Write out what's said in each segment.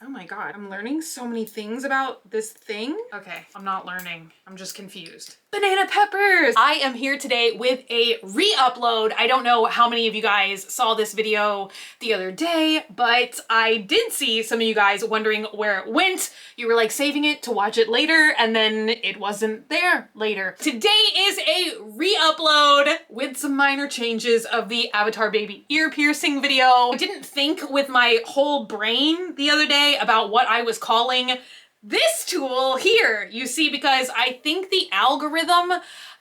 Oh my God, I'm learning so many things about this thing. Okay, I'm not learning. I'm just confused. Banana peppers! I am here today with a re-upload. I don't know how many of you guys saw this video the other day, but I did see some of you guys wondering where it went. You were like saving it to watch it later, and then it wasn't there later. Today is a re-upload with some minor changes of the Avatar Baby ear piercing video. I didn't think with my whole brain the other day about what I was calling this tool here, you see, because I think the algorithm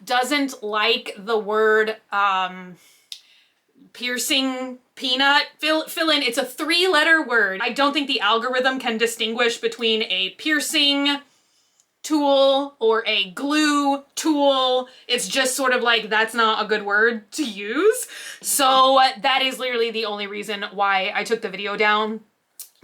doesn't like the word piercing peanut fill in. It's a 3-letter word. I don't think the algorithm can distinguish between a piercing tool or a glue tool. It's just sort of like, that's not a good word to use. So that is literally the only reason why I took the video down.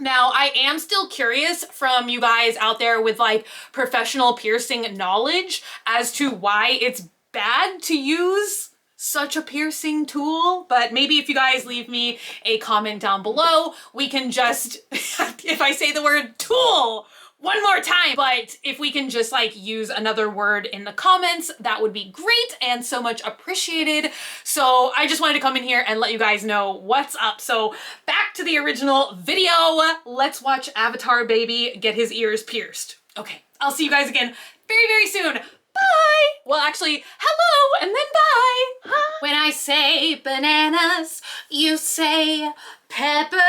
Now, I am still curious from you guys out there with like professional piercing knowledge as to why it's bad to use such a piercing tool, but maybe if you guys leave me a comment down below, we can just, if I say the word tool one more time, but if we can just like use another word in the comments, that would be great and so much appreciated. So I just wanted to come in here and let you guys know what's up. So back to the original video. Let's watch Avatar Baby get his ears pierced. Okay, I'll see you guys again very, very soon. Bye! Well, actually, hello and then bye. Hi. When I say bananas, you say peppers.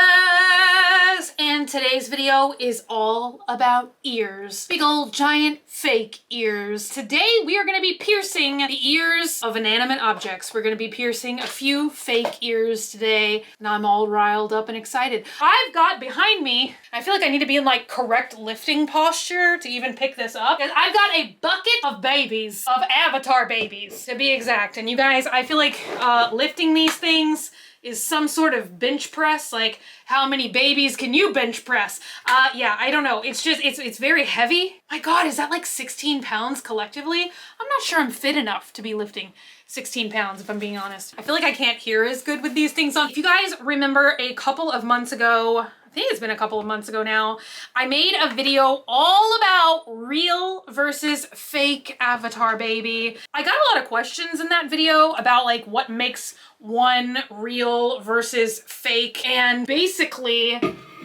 And today's video is all about ears. Big old giant fake ears. Today we are gonna be piercing the ears of inanimate objects. We're gonna be piercing a few fake ears today. And I'm all riled up and excited. I've got behind me, I feel like I need to be in like correct lifting posture to even pick this up. I've got a bucket of babies, of Avatar babies to be exact. And you guys, I feel like lifting these things is some sort of bench press. Like, how many babies can you bench press? Yeah, I don't know. It's just, it's very heavy. My God, is that like 16 pounds collectively? I'm not sure I'm fit enough to be lifting 16 pounds, if I'm being honest. I feel like I can't hear as good with these things on. If you guys remember a couple of months ago, I think it's been a couple of months ago now, I made a video all about real versus fake Avatar Baby. I got a lot of questions in that video about like what makes one real versus fake, and basically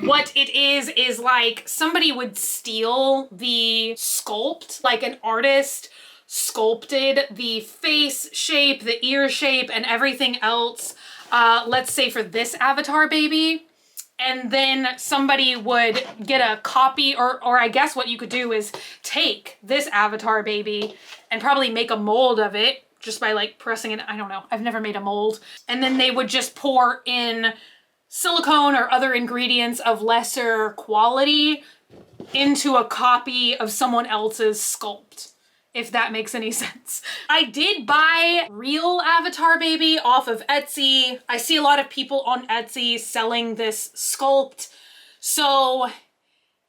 what it is like somebody would steal the sculpt, like an artist sculpted the face shape, the ear shape, and everything else, let's say for this Avatar Baby, and then somebody would get a copy, or I guess what you could do is take this Avatar Baby and probably make a mold of it just by like pressing it. I don't know. I've never made a mold. And then they would just pour in silicone or other ingredients of lesser quality into a copy of someone else's sculpt, if that makes any sense. I did buy real Avatar Baby off of Etsy. I see a lot of people on Etsy selling this sculpt. So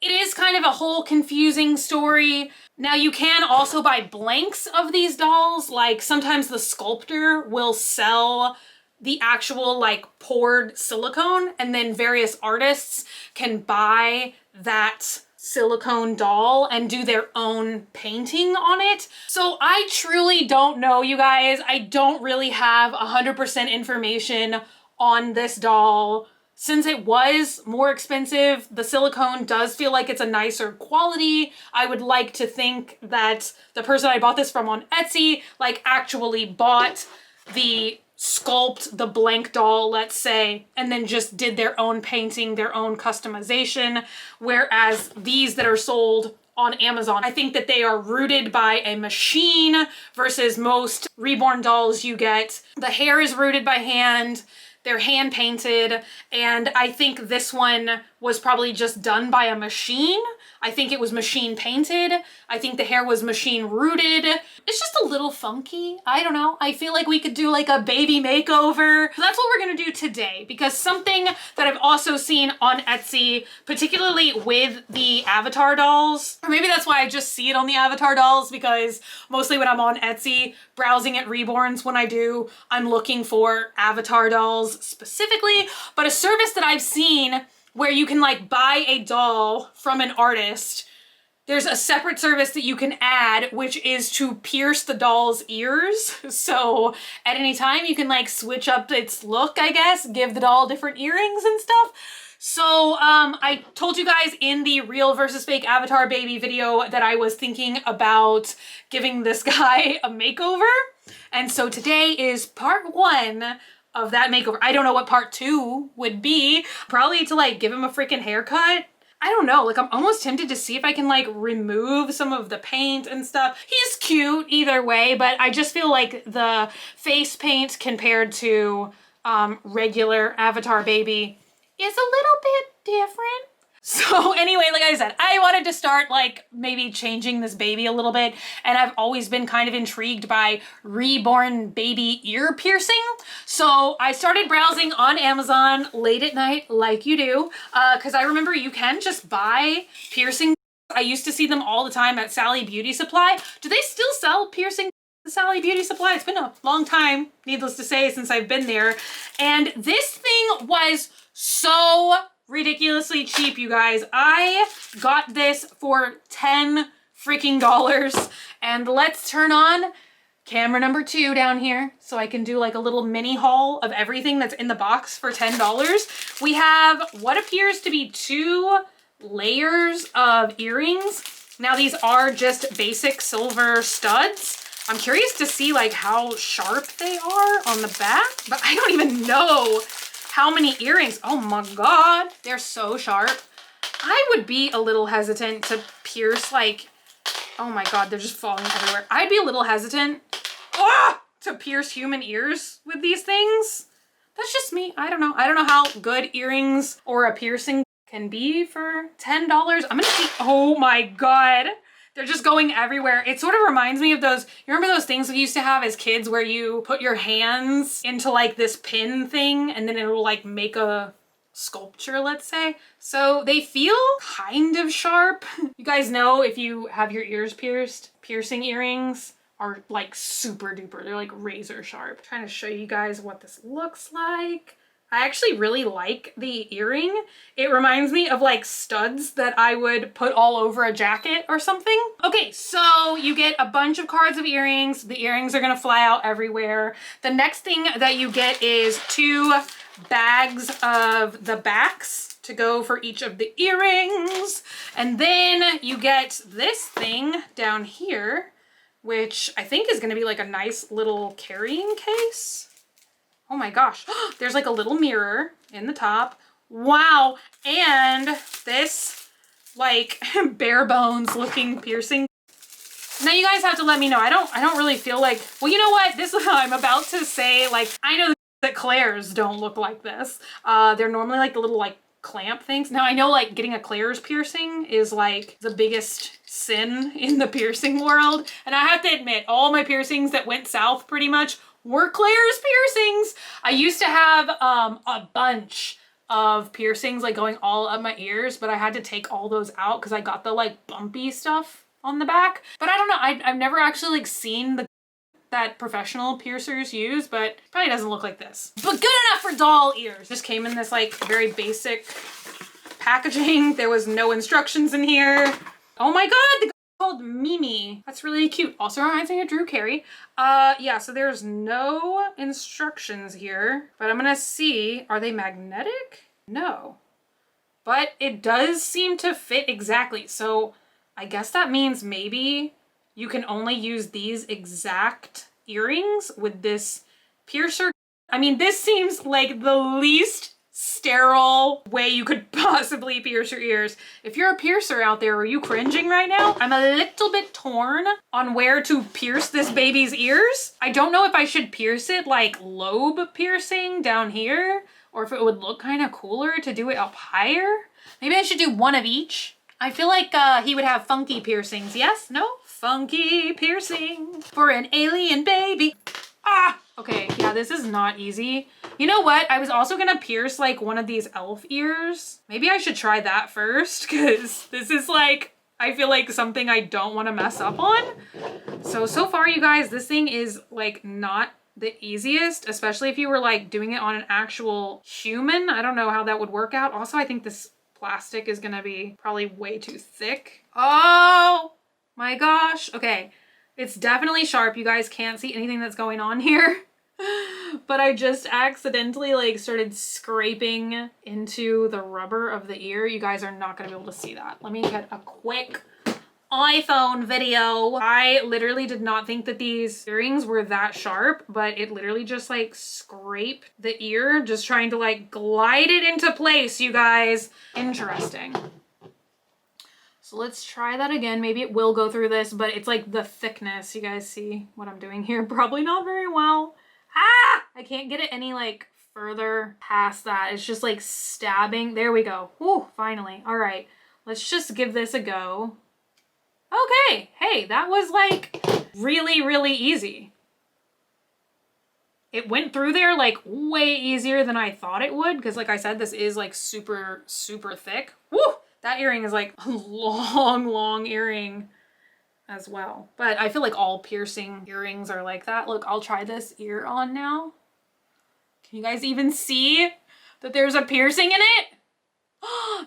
it is kind of a whole confusing story. Now you can also buy blanks of these dolls. Like sometimes the sculptor will sell the actual like poured silicone, and then various artists can buy that silicone doll and do their own painting on it. So I truly don't know, you guys. I don't really have 100% information on this doll. Since it was more expensive, the silicone does feel like it's a nicer quality. I would like to think that the person I bought this from on Etsy like actually bought the sculpt, the blank doll, let's say, and then just did their own painting, their own customization. Whereas these that are sold on Amazon, I think that they are rooted by a machine versus most Reborn dolls you get. The hair is rooted by hand. They're hand painted, and I think this one was probably just done by a machine. I think it was machine painted. I think the hair was machine rooted. It's just a little funky. I don't know. I feel like we could do like a baby makeover. So that's what we're gonna do today, because something that I've also seen on Etsy, particularly with the Avatar dolls, or maybe that's why I just see it on the Avatar dolls, because mostly when I'm on Etsy browsing at Reborns, when I do, I'm looking for Avatar dolls specifically. But a service that I've seen where you can like buy a doll from an artist. There's a separate service that you can add, which is to pierce the doll's ears. So at any time you can like switch up its look, I guess, give the doll different earrings and stuff. So I told you guys in the real versus fake avatar baby video that I was thinking about giving this guy a makeover. And so today is part 1 of that makeover. I don't know what part 2 would be. Probably to like give him a freaking haircut. I don't know, like I'm almost tempted to see if I can like remove some of the paint and stuff. He's cute either way, but I just feel like the face paint compared to regular avatar baby is a little bit different. So anyway, like I said, I wanted to start like maybe changing this baby a little bit, and I've always been kind of intrigued by Reborn baby ear piercing. So I started browsing on Amazon late at night like you do, because I remember you can just buy piercing. I used to see them all the time at Sally Beauty Supply. Do they still sell piercing at Sally Beauty Supply? It's been a long time, needless to say, since I've been there. And this thing was so ridiculously cheap, you guys. I got this for $10 freaking dollars. And let's turn on camera number 2 down here so I can do like a little mini haul of everything that's in the box for $10. We have what appears to be 2 layers of earrings. Now these are just basic silver studs. I'm curious to see like how sharp they are on the back, but I don't even know how many earrings. Oh my God, they're so sharp. I would be a little hesitant to pierce like, oh my God, they're just falling everywhere. I'd be a little hesitant to pierce human ears with these things. That's just me. I don't know. I don't know how good earrings or a piercing can be for $10. I'm gonna see, oh my God. They're just going everywhere. It sort of reminds me of those, you remember those things we used to have as kids where you put your hands into like this pin thing and then it'll like make a sculpture, let's say. So they feel kind of sharp. You guys know if you have your ears pierced, piercing earrings are like super duper. They're like razor sharp. I'm trying to show you guys what this looks like. I actually really like the earring. It reminds me of like studs that I would put all over a jacket or something. Okay, so you get a bunch of cards of earrings. The earrings are gonna fly out everywhere. The next thing that you get is 2 bags of the backs to go for each of the earrings. And then you get this thing down here, which I think is gonna be like a nice little carrying case. Oh my gosh, there's like a little mirror in the top. Wow, and this like bare bones looking piercing. Now you guys have to let me know. I don't really feel like, well, you know what? This I'm about to say, like, I know that Claire's don't look like this. They're normally like the little like clamp things. Now I know like getting a Claire's piercing is like the biggest sin in the piercing world. And I have to admit, all my piercings that went south pretty much were Claire's piercings. I used to have a bunch of piercings like going all up my ears, but I had to take all those out because I got the like bumpy stuff on the back. But I don't know, I've never actually like seen that professional piercers use, but probably doesn't look like this. But good enough for doll ears. Just came in this like very basic packaging. There was no instructions in here. Oh my God, the called Mimi. That's really cute. Also reminds me of Drew Carey. Yeah, so there's no instructions here, but I'm gonna see, are they magnetic? No, but it does seem to fit exactly. So I guess that means maybe you can only use these exact earrings with this piercer. I mean, this seems like the least sterile way you could possibly pierce your ears. If you're a piercer out there, are you cringing right now? I'm a little bit torn on where to pierce this baby's ears. I don't know if I should pierce it like lobe piercing down here, or if it would look kind of cooler to do it up higher. Maybe I should do one of each. I feel like he would have funky piercings. Yes? No? Funky piercing for an alien baby. Ah! Okay, yeah, this is not easy. You know what? I was also gonna pierce like one of these elf ears. Maybe I should try that first, because this is like, I feel like something I don't want to mess up on. So far, you guys, this thing is like not the easiest, especially if you were like doing it on an actual human. I don't know how that would work out. Also, I think this plastic is gonna be probably way too thick. Oh my gosh. Okay, it's definitely sharp. You guys can't see anything that's going on here. But I just accidentally like started scraping into the rubber of the ear. You guys are not gonna be able to see that. Let me get a quick iPhone video. I literally did not think that these earrings were that sharp, but it literally just like scraped the ear, just trying to like glide it into place, you guys. Interesting. So let's try that again. Maybe it will go through this, but it's like the thickness. You guys see what I'm doing here? Probably not very well. Ah! I can't get it any like further past that. It's just like stabbing. There we go. Whew, finally. All right, let's just give this a go. Okay, hey, that was like really, really easy. It went through there like way easier than I thought it would, because like I said, this is like super, super thick. Woo! That earring is like a long, long earring as well. But I feel like all piercing earrings are like that. Look, I'll try this ear on now. Can you guys even see that there's a piercing in it?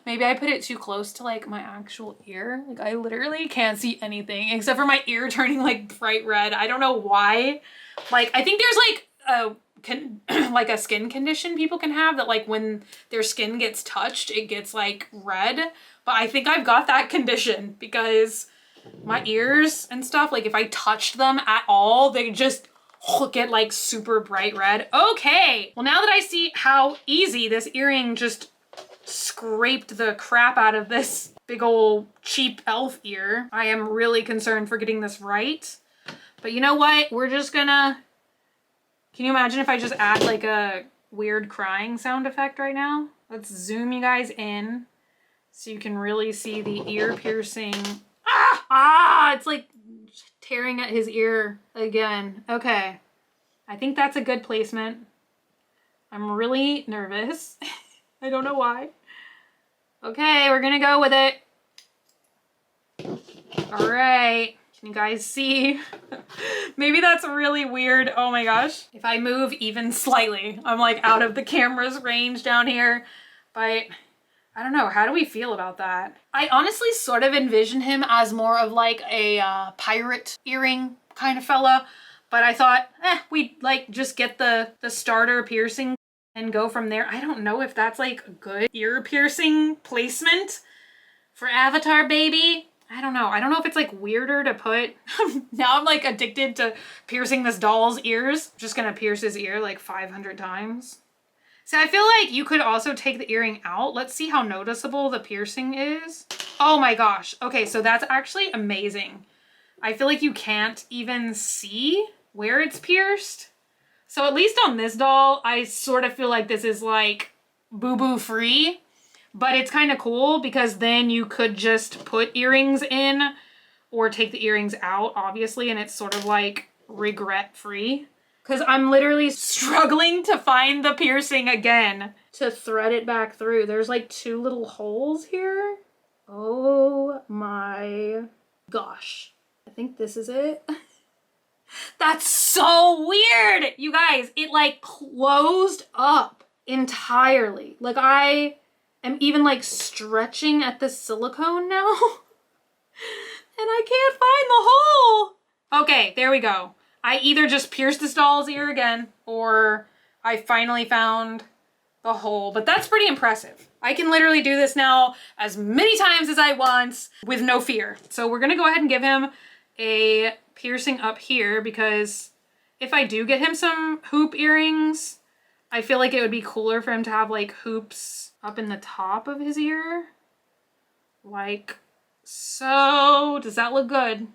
Maybe I put it too close to like my actual ear. Like I literally can't see anything except for my ear turning like bright red. I don't know why. Like I think there's like like a skin condition people can have that like when their skin gets touched, it gets like red. But I think I've got that condition because my ears and stuff, like if I touched them at all, they just get like super bright red. Okay. Well, now that I see how easy this earring just scraped the crap out of this big old cheap elf ear, I am really concerned for getting this right. But you know what? We're just gonna... Can you imagine if I just add like a weird crying sound effect right now? Let's zoom you guys in so you can really see the ear piercing. Ah! Ah! It's like tearing at his ear again. Okay. I think that's a good placement. I'm really nervous. I don't know why. Okay, we're gonna go with it. All right, can you guys see? Maybe that's really weird. Oh my gosh. If I move even slightly, I'm like out of the camera's range down here. But I don't know, how do we feel about that? I honestly sort of envision him as more of like a pirate earring kind of fella. But I thought, we'd like just get the starter piercing and go from there. I don't know if that's like a good ear piercing placement for Avatar Baby. I don't know. I don't know if it's like weirder to put. Now I'm like addicted to piercing this doll's ears. I'm just gonna pierce his ear like 500 times. So I feel like you could also take the earring out. Let's see how noticeable the piercing is. Oh my gosh. Okay, so that's actually amazing. I feel like you can't even see where it's pierced. So at least on this doll, I sort of feel like this is like boo-boo free, but it's kind of cool because then you could just put earrings in or take the earrings out, obviously, and it's sort of like regret free. Because I'm literally struggling to find the piercing again to thread it back through. There's like 2 little holes here. Oh my gosh. I think this is it. That's so weird, you guys. It like closed up entirely. Like I am even like stretching at the silicone now and I can't find the hole. Okay, there we go. I either just pierced this doll's ear again or I finally found the hole, but that's pretty impressive. I can literally do this now as many times as I want with no fear. So we're gonna go ahead and give him a piercing up here because if I do get him some hoop earrings, I feel like it would be cooler for him to have like hoops up in the top of his ear. Like so. Does that look good?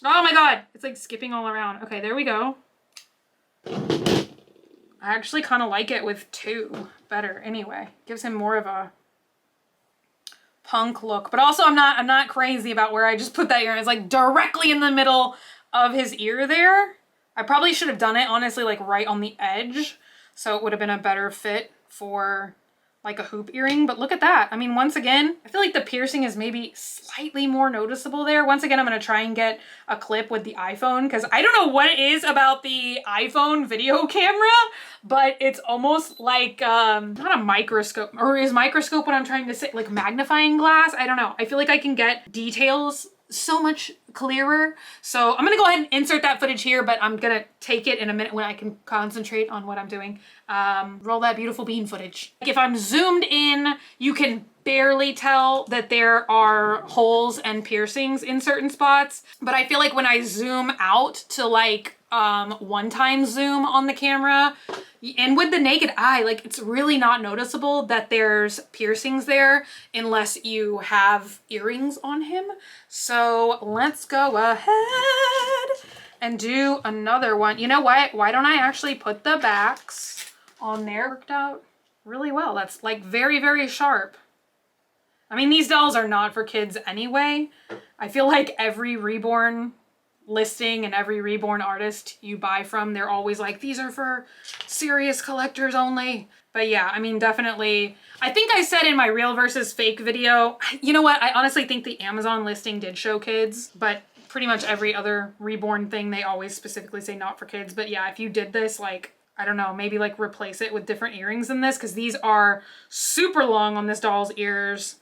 Oh my god, it's like skipping all around. Okay, there we go. I actually kind of like it with 2 better anyway. Gives him more of a punk look, but also I'm not crazy about where I just put that ear. It's like directly in the middle of his ear there. I probably should have done it honestly like right on the edge, so it would have been a better fit for like a hoop earring, but look at that. I mean, once again, I feel like the piercing is maybe slightly more noticeable there. Once again, I'm gonna try and get a clip with the iPhone because I don't know what it is about the iPhone video camera, but it's almost like, not a microscope, or is microscope what I'm trying to say, like magnifying glass? I don't know. I feel like I can get details so much clearer. So I'm gonna go ahead and insert that footage here, but I'm gonna take it in a minute when I can concentrate on what I'm doing. Roll that beautiful bean footage. If I'm zoomed in, you can barely tell that there are holes and piercings in certain spots, but I feel like when I zoom out to like one-time zoom on the camera and with the naked eye, like it's really not noticeable that there's piercings there unless you have earrings on him. So let's go ahead and do another one. You know what? Why don't I actually put the backs on there? Worked out really well. That's like very, very sharp. I mean, these dolls are not for kids anyway. I feel like every Reborn listing and every Reborn artist you buy from, they're always like, these are for serious collectors only. But yeah, I mean, definitely. I think I said in my real versus fake video, you know what? I honestly think the Amazon listing did show kids, but pretty much every other Reborn thing, they always specifically say not for kids. But yeah, if you did this, like, I don't know, maybe like replace it with different earrings than this, because these are super long on this doll's ears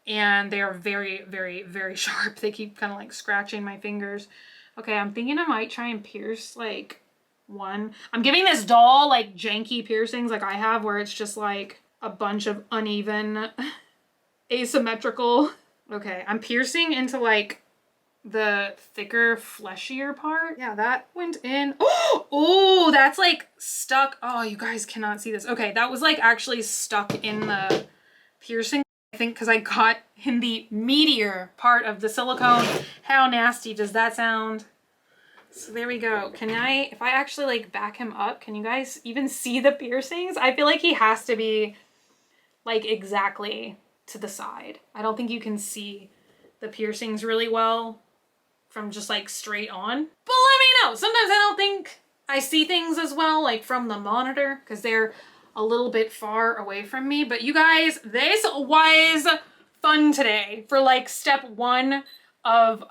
and they are very, very, very sharp. They keep kind of like scratching my fingers. Okay, I'm thinking I might try and pierce like one. I'm giving this doll like janky piercings like I have, where it's just like a bunch of uneven, asymmetrical. Okay, I'm piercing into like the thicker, fleshier part. Yeah, that went in. Oh, that's like stuck. Oh, you guys cannot see this. Okay, that was like actually stuck in the piercing. I think because I got in the meatier part of the silicone. How nasty does that sound? So there we go. Can I, if I actually like back him up, can you guys even see the piercings? I feel like he has to be like exactly to the side. I don't think you can see the piercings really well from just like straight on. But let me know. Sometimes I don't think I see things as well like from the monitor because they're a little bit far away from me. But you guys, this was fun today for like step one of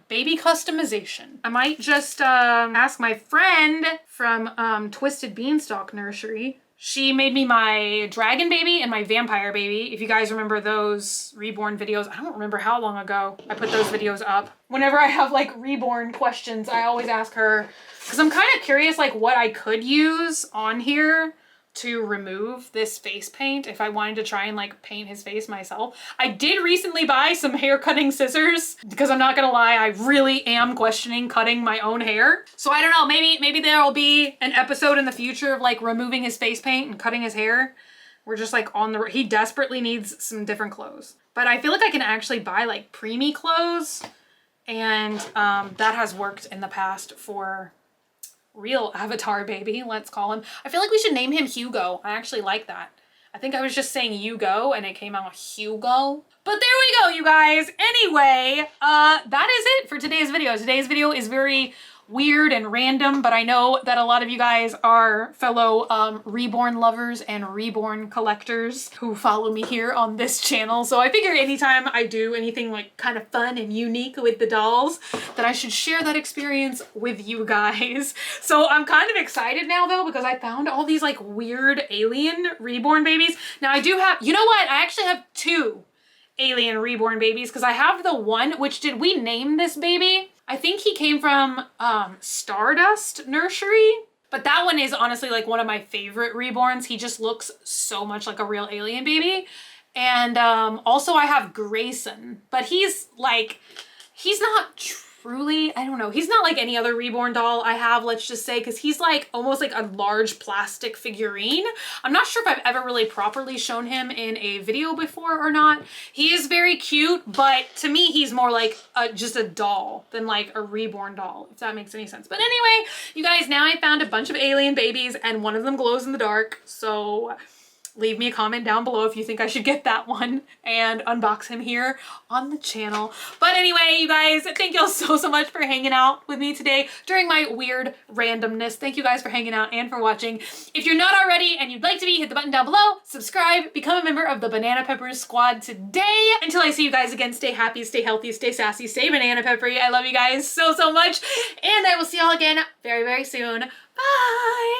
baby customization. I might just ask my friend from Twisted Beanstalk Nursery. She made me my dragon baby and my vampire baby. If you guys remember those Reborn videos, I don't remember how long ago I put those videos up. Whenever I have like Reborn questions, I always ask her because I'm kind of curious like what I could use on here to remove this face paint if I wanted to try and like paint his face myself. I did recently buy some hair cutting scissors because I'm not gonna lie, I really am questioning cutting my own hair. So I don't know, maybe there will be an episode in the future of like removing his face paint and cutting his hair. We're just like on the, he desperately needs some different clothes. But I feel like I can actually buy like preemie clothes and that has worked in the past for real avatar baby, let's call him. I feel like we should name him Hugo. I actually like that. I think I was just saying Hugo and it came out Hugo. But there we go, you guys. Anyway, that is it for today's video. Today's video is very weird and random, but I know that a lot of you guys are fellow Reborn lovers and Reborn collectors who follow me here on this channel. So I figure anytime I do anything like kind of fun and unique with the dolls, that I should share that experience with you guys. So I'm kind of excited now though, because I found all these like weird alien Reborn babies. Now I do have, you know what? I actually have two alien Reborn babies because I have the one, which did we name this baby? I think he came from Stardust Nursery, but that one is honestly like one of my favorite Reborns. He just looks so much like a real alien baby. And also I have Grayson, but he's like, he's not truly, I don't know, he's not like any other Reborn doll I have, let's just say, because he's like almost like a large plastic figurine. I'm not sure if I've ever really properly shown him in a video before or not. He is very cute, but to me he's more like just a doll than like a Reborn doll, if that makes any sense. But anyway, you guys, now I found a bunch of alien babies and one of them glows in the dark, so leave me a comment down below if you think I should get that one and unbox him here on the channel. But anyway, you guys, thank y'all so much for hanging out with me today during my weird randomness. Thank you guys for hanging out and for watching. If you're not already and you'd like to be, hit the button down below, subscribe, become a member of the Banana Peppers squad today. Until I see you guys again, stay happy, stay healthy, stay sassy, stay banana peppery. I love you guys so much, and I will see y'all again very soon. Bye!